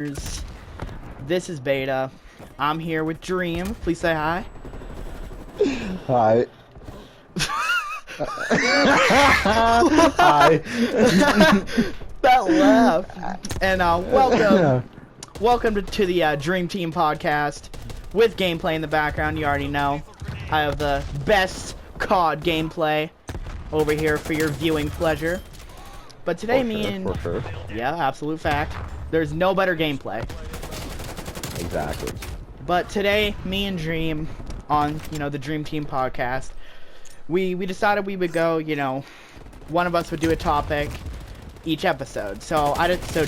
This is Beta. I'm here with Dream. Please say hi. Hi. Hi. That laugh. And welcome to the Dream Team podcast with gameplay in the background. You already know. I have the best COD gameplay over here for your viewing pleasure. But today, For sure. yeah, absolute fact. There's no better gameplay. Exactly. But today, me and Dream on, the Dream Team podcast, we decided we would go, one of us would do a topic each episode. So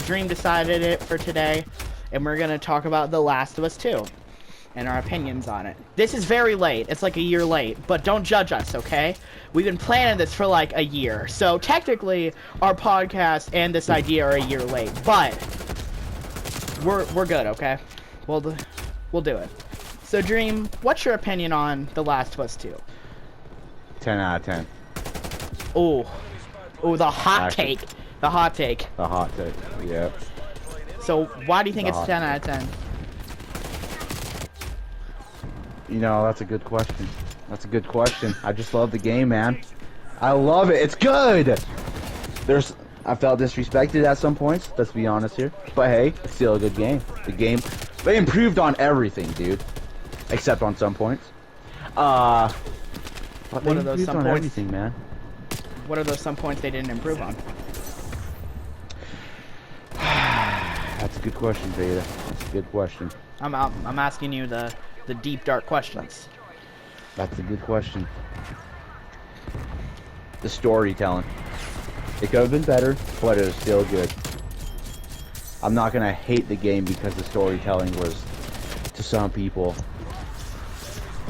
Dream decided it for today, and we're gonna talk about The Last of Us 2 and our opinions on it. This is very late. It's like a year late, but don't judge us, okay? We've been planning this for like a year. So technically, our podcast and this idea are a year late, but we're good, okay? We'll do it. So Dream, what's your opinion on The Last of Us 2? 10 out of 10. Oh, the hot take. The hot take. The hot take. Yeah. So why do you think it's 10 out of 10? That's a good question. I just love the game, man. I love it. It's good. I felt disrespected at some points. Let's be honest here. But hey, it's still a good game. They improved on everything, dude. Except on some points. But What are those some on points? everything, man. What are those some points they didn't improve on? That's a good question, Beta. That's a good question. I'm asking you the deep dark questions. That's a good question. The storytelling. It could have been better, but it was still good. I'm not gonna hate the game because the storytelling was, to some people,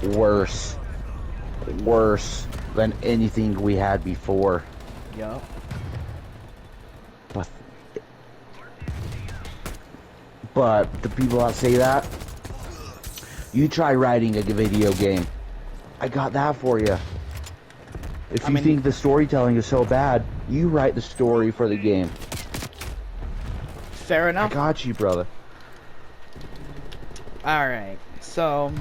worse than anything we had before. Yeah. But the people that say that, you try writing a video game. I got that for you. If you think the storytelling is so bad, you write the story for the game. Fair enough. I got you, brother. Alright, so,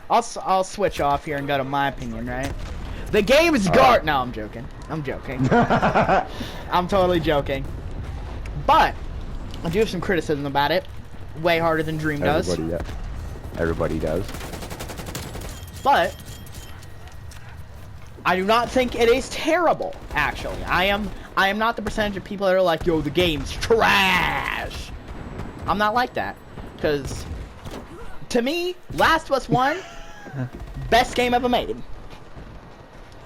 I'll switch off here and go to my opinion, right? The game is garbage. No, I'm joking. I'm totally joking. But, I do have some criticism about it. Way harder than Dream does. Everybody does. But, I do not think it is terrible, actually. I am not the percentage of people that are like, yo, the game's trash. I'm not like that. Because, to me, Last of Us 1, best game ever made.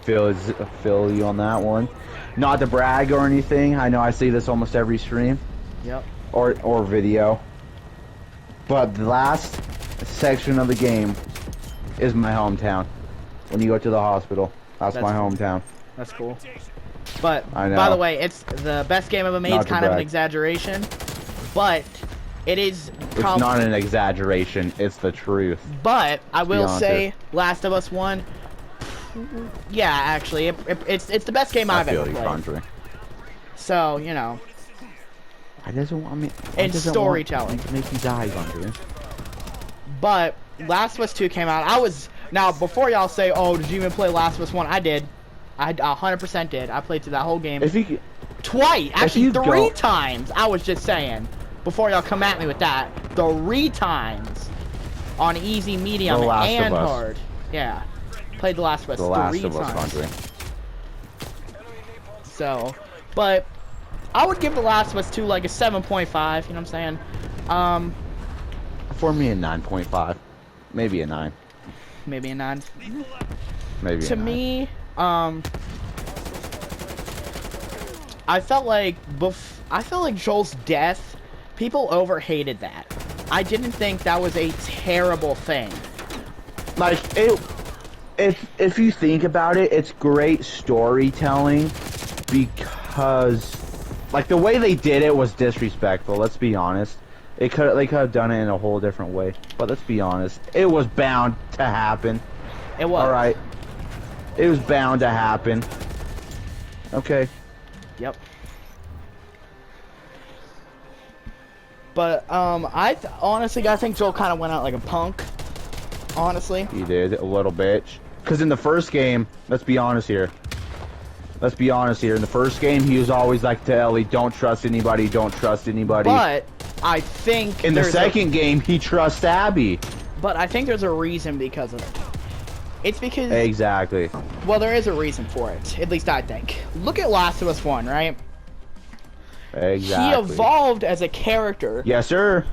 Feel you on that one. Not to brag or anything. I know I say this almost every stream. Yep. Or video. But the last section of the game is my hometown. When you go to the hospital, that's my hometown. That's cool. But, I know. by the way, it's the best game ever made. It's kind of an exaggeration. But, it is probably... It's not an exaggeration. It's the truth. But, I will say, Last of Us 1... Yeah, actually, it's the best game I've ever played. Conjuring. So, I doesn't want me. And storytelling. To make you die, Conjuring. But Last of Us 2 came out. Now before y'all say, "Oh, did you even play Last of Us 1?" I did. I 100% did. I played through that whole game. Twice, actually 3 times. I was just saying. Before y'all come at me with that, 3 times on easy, medium, and hard. Yeah. Played The Last of Us 3 times. So, but I would give The Last of Us 2 like a 7.5, you know what I'm saying? For me, a 9.5. Maybe a 9. Maybe a 9. Maybe to a 9. me, I felt like Joel's death, people overhated that. I didn't think that was a terrible thing. Like, if you think about it, it's great storytelling because, like, the way they did it was disrespectful. Let's be honest. They could have done it in a whole different way. But let's be honest, it was bound to happen. It was. All right. It was bound to happen. Okay. Yep. But honestly, I think Joel kind of went out like a punk. Honestly. He did a little bit. Because in the first game, let's be honest here. Let's be honest here. In the first game, he was always like to Ellie, don't trust anybody, don't trust anybody. But I think in the second game, he trusts Abby. But I think there's a reason because of it. It's because... Exactly. Well, there is a reason for it. At least I think. Look at Last of Us 1, right? Exactly. He evolved as a character. Yes, sir.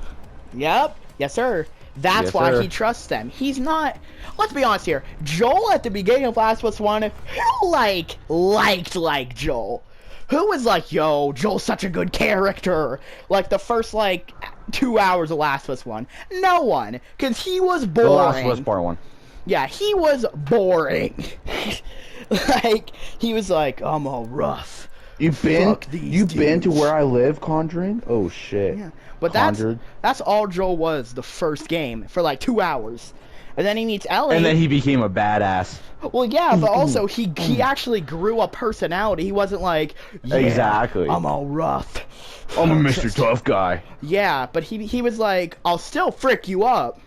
Yep. Yes, sir. That's Yes, why sir. he trusts them. He's not... Let's be honest here. Joel at the beginning of Last of Us 1, who, liked Joel? Who was like, yo, Joel's such a good character? Like, the first, 2 hours of Last of Us 1. No one. Because he was boring. The Last of Us Part 1. Yeah, he was boring. He was like, I'm all rough. You've been to where I live, Conjuring? Oh, shit. Yeah. But that's all Joel was the first game for 2 hours. And then he meets Ellie. And then he became a badass. Well, yeah, but also he actually grew a personality. He wasn't like, yeah, exactly. I'm all rough. I'm a Mr. Tough Guy. Yeah, but he was like, I'll still frick you up.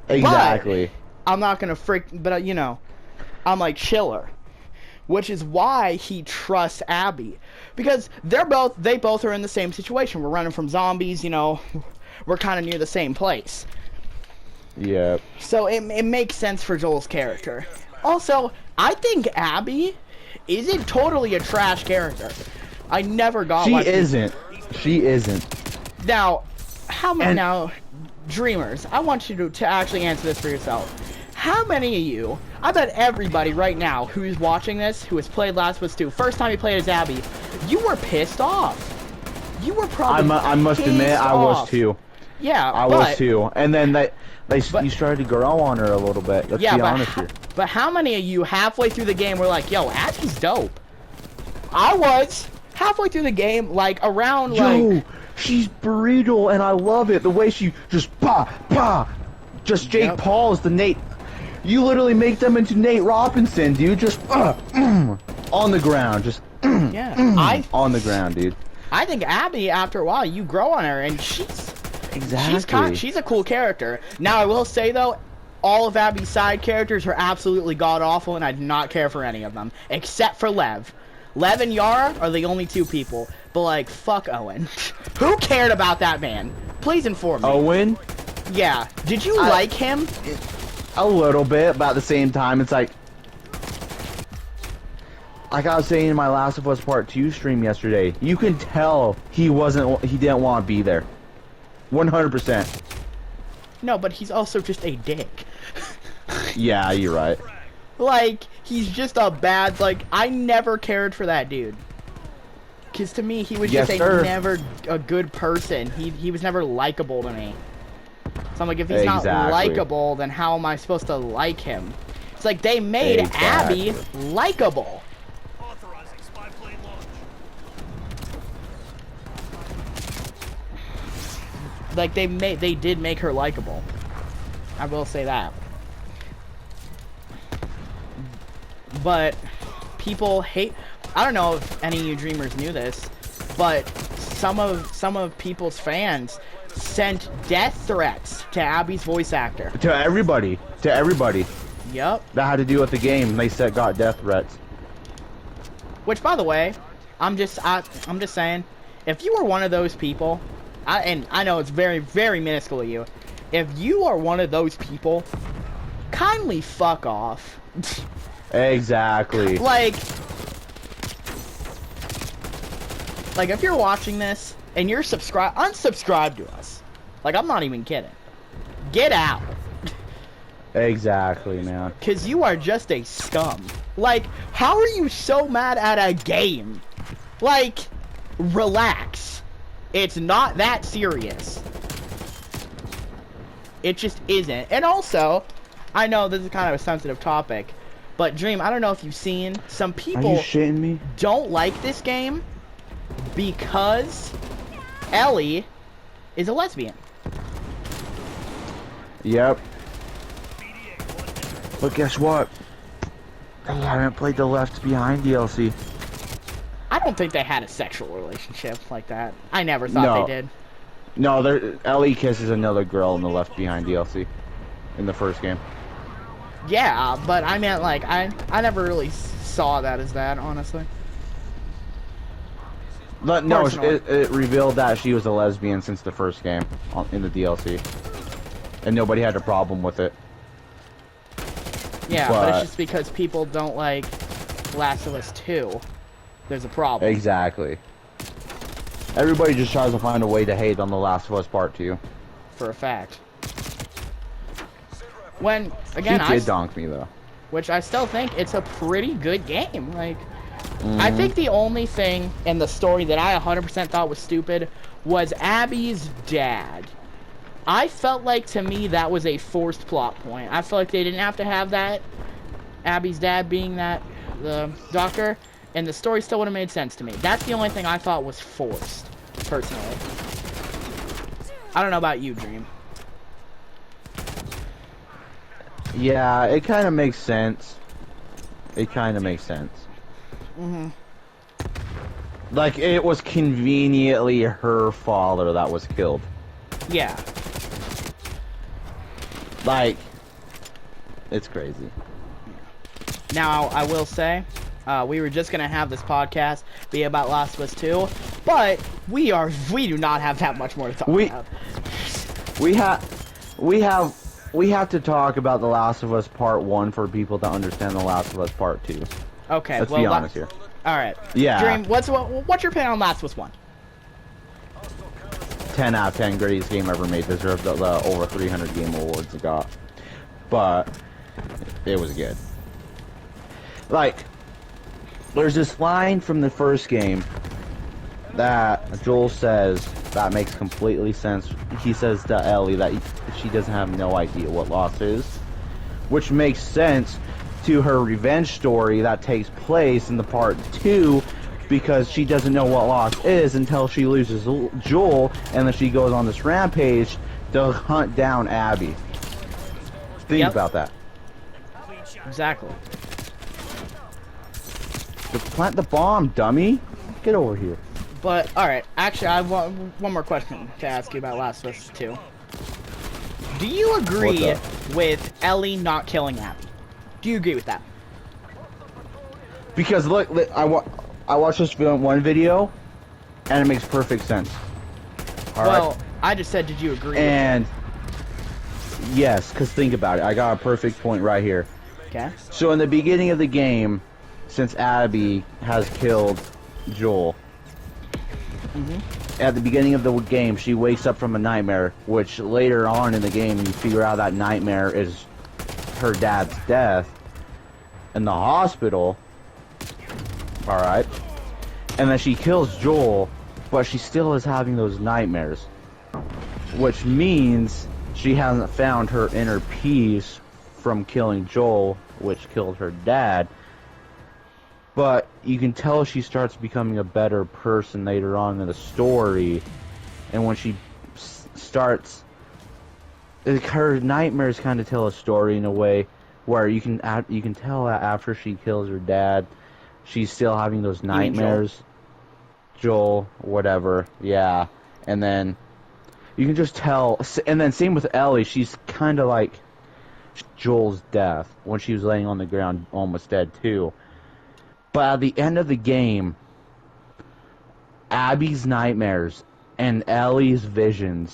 Exactly. But I'm not gonna frick, but I'm like chiller. Which is why he trusts Abby. Because they both are in the same situation. We're running from zombies, we're kind of near the same place. Yeah. So it makes sense for Joel's character. Also, I think Abby isn't totally a trash character. I never got She isn't. She isn't. Now, now, Dreamers, I want you to actually answer this for yourself. How many of you, I bet everybody right now who's watching this, who has played Last of Us 2, first time you played as Abby, you were pissed off. You were probably I must admit, I was too. Yeah, I was too. And then you started to grow on her a little bit. Let's be honest here. But how many of you halfway through the game were like, yo, Abby's dope? I was. Halfway through the game, around, Yo, she's brutal, and I love it. The way she just, just Jake Paul is the Nate. You literally make them into Nate Robinson, dude. Just, on the ground. Just, yeah. on the ground, dude. I think Abby, after a while, you grow on her, and she's a cool character. Now, I will say, though, all of Abby's side characters are absolutely god-awful, and I do not care for any of them. Except for Lev. Lev and Yara are the only two people. But, fuck Owen. Who cared about that man? Please inform me. Owen? Yeah. Did you like him? A little bit, but at the same time, it's like I was saying in my Last of Us Part 2 stream yesterday, you can tell he didn't want to be there. 100%. No, but he's also just a dick. Yeah, you're right. He's just a bad, I never cared for that dude. Because to me, he was just never a good person. He was never likable to me. So I'm like, if he's not likable, then how am I supposed to like him? It's like they made Abby likable. Authorizing spy plane launch. They did make her likable. I will say that. But people hate. I don't know if any of you Dreamers knew this, but some of people's fans sent death threats to Abby's voice actor. To everybody. Yep. That had to do with the game. They got death threats. Which, by the way, I'm just saying, if you were one of those people, and I know it's very, very minuscule of you, if you are one of those people, kindly fuck off. Exactly. If you're watching this and you're unsubscribe to us. I'm not even kidding. Get out. Exactly, man. Cause you are just a scum. How are you so mad at a game? Relax. It's not that serious. It just isn't. And also, I know this is kind of a sensitive topic, but Dream, I don't know if you've seen, some people Are you shitting me? don't like this game because Ellie is a lesbian. Yep. But guess what? They haven't played the Left Behind DLC. I don't think they had a sexual relationship like that. I never thought they did. No, Ellie kisses another girl in the Left Behind DLC in the first game. Yeah, but I meant like I never really saw that as that, honestly. But no, Personally. it revealed that she was a lesbian since the first game in the DLC, and nobody had a problem with it. Yeah, but it's just because people don't like Last of Us 2. There's a problem. Exactly. Everybody just tries to find a way to hate on The Last of Us Part 2. For a fact. When, again, She did donk me, though. which I still think it's a pretty good game. Like, I think the only thing in the story that I 100% thought was stupid was Abby's dad. I felt like, to me, that was a forced plot point. I felt like they didn't have to have that, Abby's dad being the doctor, and the story still would have made sense to me. That's the only thing I thought was forced, personally. I don't know about you, Dream. Yeah, it kind of makes sense. It kind of makes sense. Mm-hmm. Like, it was conveniently her father that was killed. Yeah. Like, it's crazy. Now, I will say, we were just gonna have this podcast be about Last of Us 2, but we do not have that much more to talk about. We have to talk about The Last of Us Part 1 for people to understand The Last of Us Part 2. Okay, Let's well, be honest here. Alright. Yeah. Dream, what's your opinion on Last of Us 1? 10 out of 10 greatest game ever made. Deserved the over 300 game awards it got. But it was good. Like, there's this line from the first game that Joel says that makes completely sense. He says to Ellie that she doesn't have no idea what loss is, which makes sense to her revenge story that takes place in the part 2, because she doesn't know what loss is until she loses Joel, and then she goes on this rampage to hunt down Abby. Think about that. Exactly. To plant the bomb, dummy. Get over here. But, alright, actually, I have one more question to ask you about Last of Us 2. Do you agree with Ellie not killing Abby? Do you agree with that? Because look, I watched this one video, and it makes perfect sense. Well, I just said, did you agree? And yes, because think about it. I got a perfect point right here. Okay. So in the beginning of the game, since Abby has killed Joel, at the beginning of the game, she wakes up from a nightmare, which later on in the game, you figure out that nightmare is her dad's death in the hospital. Alright. And then she kills Joel, but she still is having those nightmares. Which means she hasn't found her inner peace from killing Joel, which killed her dad. But you can tell she starts becoming a better person later on in the story. And when she starts... her nightmares kind of tell a story in a way where you can tell that after she kills her dad, she's still having those nightmares. Joel, whatever, yeah. And then you can just tell. And then same with Ellie, she's kind of like Joel's death when she was laying on the ground, almost dead too. But at the end of the game, Abby's nightmares and Ellie's vision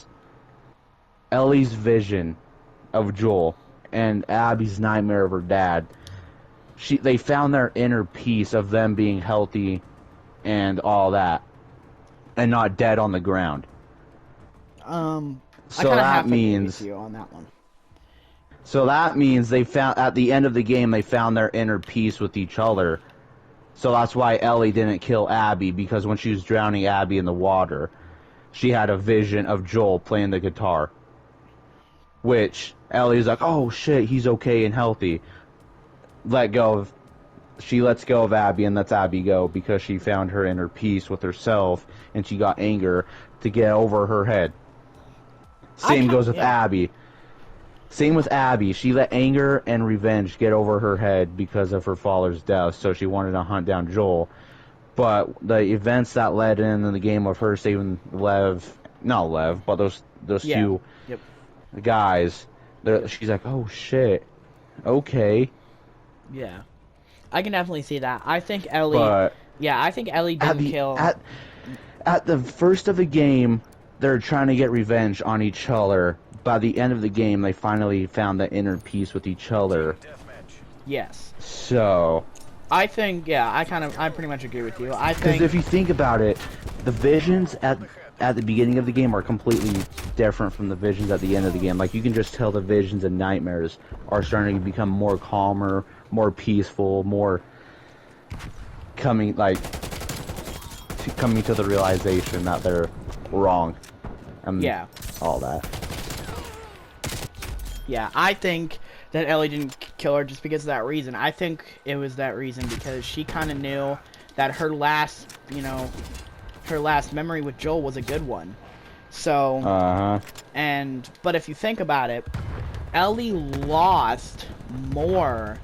of Joel and Abby's nightmare of her dad, they found their inner peace of them being healthy and all that, and not dead on the ground. So that means you on that one. So that means they found at the end of the game they found their inner peace with each other. So that's why Ellie didn't kill Abby, because when she was drowning Abby in the water, she had a vision of Joel playing the guitar. Which Ellie's like, oh shit, he's okay and healthy. She lets go of Abby and lets Abby go because she found her inner peace with herself and she got anger to get over her head. Same goes with Abby. Same with Abby. She let anger and revenge get over her head because of her father's death, so she wanted to hunt down Joel. But the events that led in the game of her saving Lev not Lev, but those Yeah. two Yep. guys. She's like, oh shit, okay, Yeah. I can definitely see that. I think Ellie. but Yeah, I think Ellie didn't kill. at the first of the game, they're trying to get revenge on each other. By the end of the game, they finally found that inner peace with each other. Yes. So, I think. Yeah. I pretty much agree with you. I because think. if you think about it, the visions at the beginning of the game are completely different from the visions at the end of the game. Like, you can just tell the visions and nightmares are starting to become more calmer, more peaceful, more coming to the realization that they're wrong and Yeah. all that. Yeah, I think that Ellie didn't kill her just because of that reason. I think it was that reason because she kind of knew that her last memory with Joel was a good one. So, but if you think about it, Ellie lost more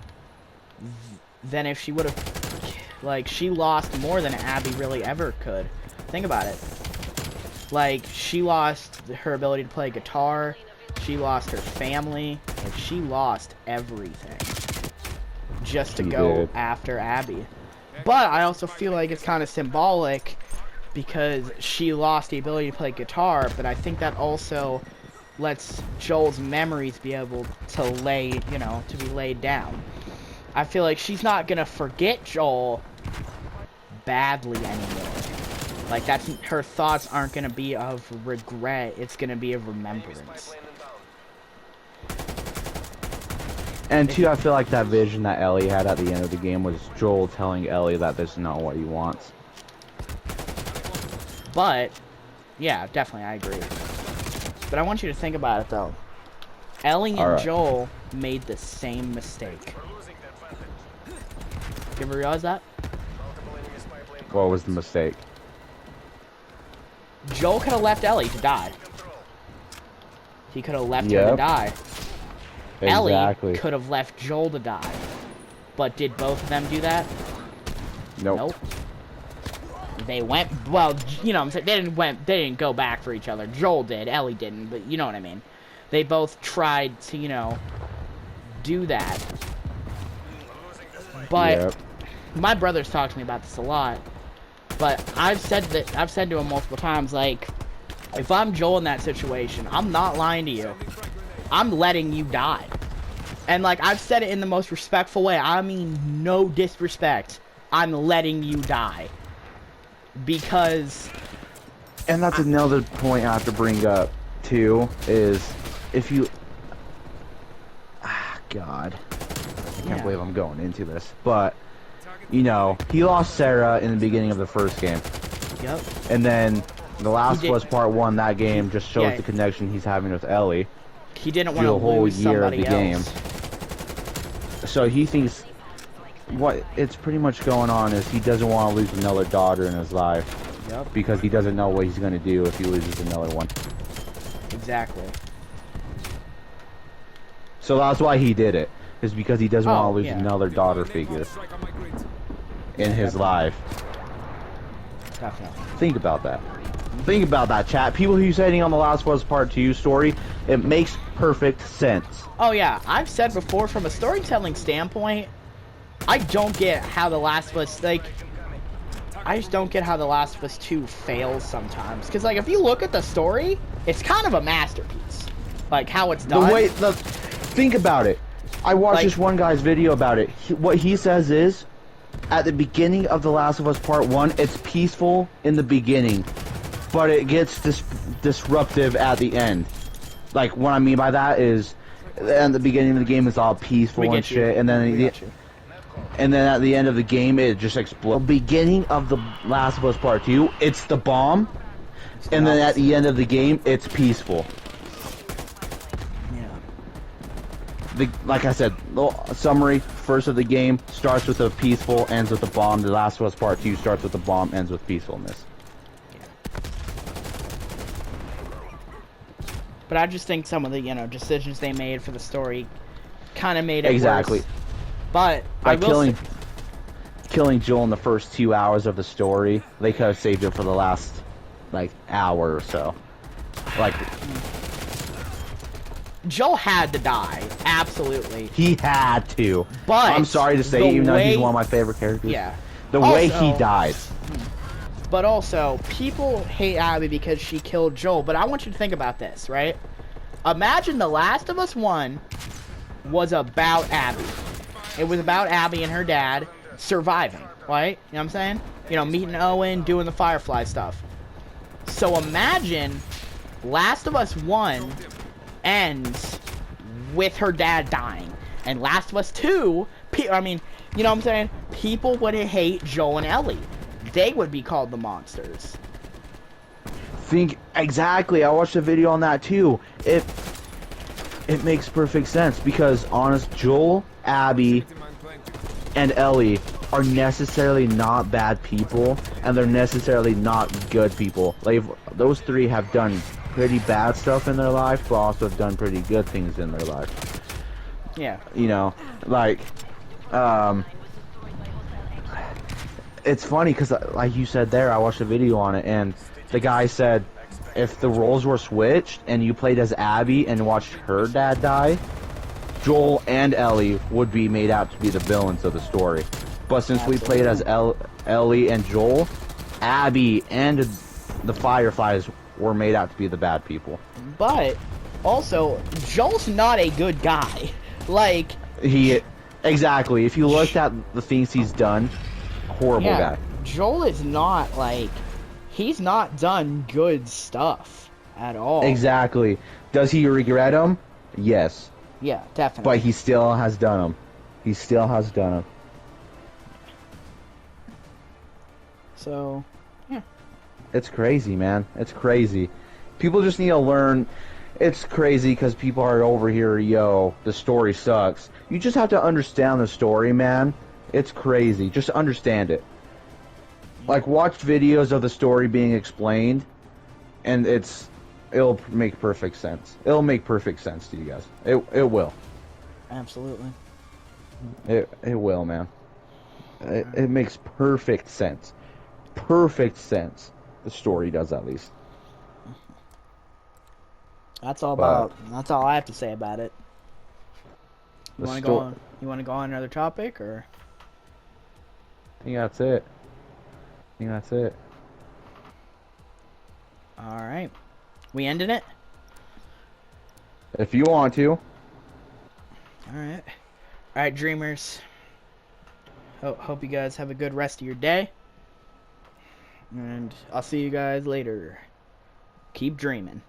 than if she would have, she lost more than Abby really ever could. Think about it. Like, she lost her ability to play guitar. She lost her family. Like, she lost everything just to go after Abby. But I also feel like it's kind of symbolic because she lost the ability to play guitar, but I think that also lets Joel's memories be able to be laid down. I feel like she's not gonna forget Joel badly anymore. Like, her thoughts aren't gonna be of regret, it's gonna be of remembrance. And two, I feel like that vision that Ellie had at the end of the game was Joel telling Ellie that this is not what he wants. But, yeah, definitely, I agree. But I want you to think about it, though. Ellie and Joel made the same mistake. You ever realize that? What was the mistake? Joel could have left Ellie to die. He could have left her to die. Exactly. Ellie could have left Joel to die. But did both of them do that? Nope. They went, well, you know what I'm saying, they didn't go back for each other. Joel did, Ellie didn't, but you know what I mean. They both tried to, do that. But my brother's talked to me about this a lot. But I've said to him multiple times, like, if I'm Joel in that situation, I'm not lying to you. I'm letting you die. And, like, I've said it in the most respectful way. I mean, no disrespect. I'm letting you die. Because... And that's another point I have to bring up, too, is if you... God. I can't believe I'm going into this. But, he lost Sarah in the beginning of the first game. Yep. And then The Last of Us Part 1, that game just shows the connection he's having with Ellie. He didn't want to lose somebody else. So he thinks what it's pretty much going on is he doesn't want to lose another daughter in his life. Yep. Because he doesn't know what he's going to do if he loses another one. Exactly. So that's why he did it. Is because he doesn't want to lose another daughter figure in his life. Definitely. Think about that. Think about that, chat. People who's hating on The Last of Us Part 2 story, it makes perfect sense. Oh yeah, I've said before, from a storytelling standpoint, I don't get how The Last of Us, I just don't get how The Last of Us 2 fails sometimes. Because, if you look at the story, it's kind of a masterpiece. Like, how it's done. Think about it. I watched this one guy's video about it. What he says is, at the beginning of The Last of Us Part 1, it's peaceful in the beginning, but it gets disruptive at the end. Like, what I mean by that is, at the beginning of the game, it's all peaceful and shit, and then at the end of the game, it just explodes. The beginning of The Last of Us Part 2, it's the bomb, and then at the end of the game, it's peaceful. Like I said, summary, first of the game starts with a peaceful, ends with a bomb. The Last of Us Part 2 starts with a bomb, ends with peacefulness. But I just think some of the, decisions they made for the story kind of made it worse. But by killing Joel in the first 2 hours of the story, they could have saved it for the last, hour or so. Like, Joel had to die, absolutely. he had to. But I'm sorry to say, the even though he's way- one of my favorite characters. Yeah. The way he Also- died. But also, people hate Abby because she killed Joel. But I want you to think about this, right? Imagine The Last of Us 1 was about Abby. It was about Abby and her dad surviving, right? You know what I'm saying? You know, meeting Owen, doing the Firefly stuff. So imagine Last of Us 1 ends with her dad dying. And Last of Us 2, I mean, you know what I'm saying? People would hate Joel and Ellie. They would be called the monsters. Think exactly. I watched a video on that too. It makes perfect sense because honest, Joel, Abby, and Ellie are necessarily not bad people, and they're necessarily not good people. Like those three have done pretty bad stuff in their life, but also have done pretty good things in their life. Yeah. You know, like, it's funny because, like you said there, I watched a video on it, and the guy said if the roles were switched and you played as Abby and watched her dad die, Joel and Ellie would be made out to be the villains of the story. But since we played as Ellie and Joel, Abby and the Fireflies were made out to be the bad people. But also, Joel's not a good guy. Like, Exactly. If you looked at the things he's done, horrible yeah, guy. Joel is not like, he's not done good stuff at all. Exactly. Does he regret them? Yes. Yeah, definitely. But he still has done them. He still has done them. So, yeah. It's crazy, man. It's crazy. People just need to learn. It's crazy because people are over here, yo, the story sucks. You just have to understand the story, man. It's crazy. Just understand it. Like, watch videos of the story being explained, and it'll make perfect sense. It'll make perfect sense to you guys. It will. Absolutely. It will, man. It makes perfect sense. Perfect sense. The story does, at least. That's all that's all I have to say about it. You want to go on? You want to go on another topic, or? I think that's it. All right. We ending it? If you want to. All right. All right, dreamers. Hope you guys have a good rest of your day. And I'll see you guys later. Keep dreaming.